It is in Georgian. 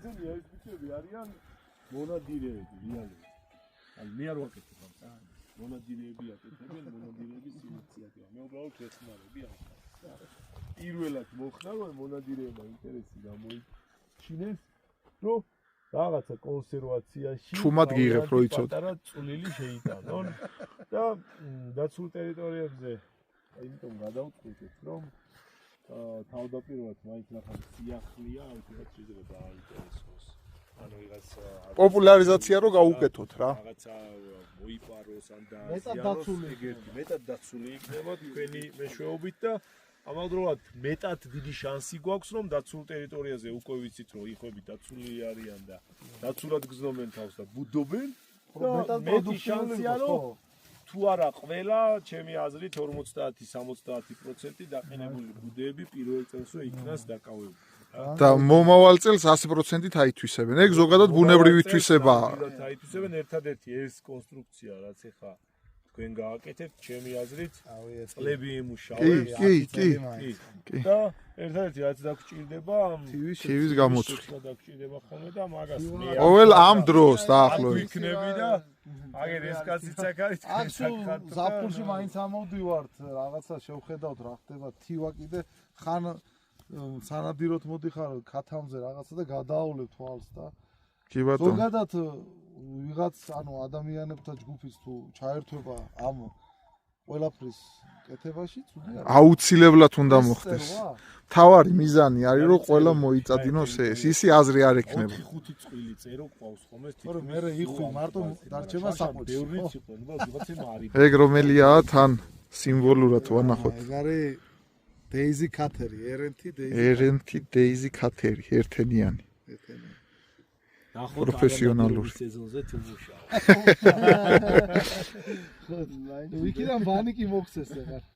მოგწონია ეს ბიჭები არიან მონადირეები რეალურად. ან მე არ ვაკეთებ ამ საქმეს. მონადირეები აკეთებენ, მონადირეების ინიციატივა. მე უბრალოდ ვეხმარები ამ საქმეს. პირველად მოხდა რომ მონადირეებმა ინტერესი გამოიჩინეს, რომ რაღაცა კონსერვაციაში ჩუმად გიღებ რო იცოდ. პატარა წვლილი შეიტანონ და დაცულ ტერიტორიებზე იმიტომ გადავწყვიტეთ, რომ თავდაპირველად მაინც რაღაც სიახლეა, ვიღაც შეიძლება დააინტერესოს. ანუ ვიღაც პოპულარიზაცია რო გაუკეთოთ რა. რაღაცა მოიპაროს ან დააზიანოს, ეგერთი მეტად დაცული იქნება თქვენი მეშვეობით და ამავდროულად მეტად დიდი შანსი გვაქვს, რომ დაცულ ტერიტორიაზე უკვე ვიცით, რომ იხვები დაცული არიან და დაცულად გზნობენ თავს და ბუდობენ. მეტი შანსია, რომ თუ არა ყველა, ჩემი აზრით 50-60% დაყენებული ბუდეები პირველ წელსვე იქნას დაკავებული. და მომავალ წელს 100%-ით აითვისებენ. ეგ ზოგადად ბუნებრივი თვისებაა. აითვისებენ ერთადერთი ეს კონსტრუქცია, რაც ეხა თქვენ გააკეთებთ, ჩემი აზრით, წლები იმუშავებს. კი. და ერთადერთი რაც დაგჭირდება, თივის გამოცვლა. დაგჭირდება ხოლმე და მაგას მე ყოველ ამ დროს დაახლოებით. ვიქნები და აგერ ეს კაციც აქ არის. ახსუ ზაფხულში მაინც ამოვდივართ, რაღაცა შევხედავთ რა ხდება, თივა კიდე ხან სანადიროთ მოდიხარ ქათამზე რაღაცა და გადაავლებ თვალს და კი ბატონო. ზოგადად ვიღაც ანუ ადამიანებთა ჯგუფის თუ ჩაერთვება ამ ყველაფრის კეთებაში ცუდია. აუცილებლად უნდა მოხდეს. თავარი მიზანი არის რომ ყველა მოიწადინოს ეს. ისი აზრი არ ექნება. 4-5 წვილი წერო ყავს ხომ ეს თორე მე იხვი მარტო დარჩება საყოჩი. ბევრიც იყო, ნუ ვიღაცე მარი. ეგ რომელიაა თან სიმბოლურად ვანახოთ. ეგ არის დეიზი კათერი, ერენთი დეიზი კათერი, ერთენიანი. პროფესიონალური სეზონზე თუ მუშაობ. ვიქიდან ბანიკი მოხსეს ეგარ.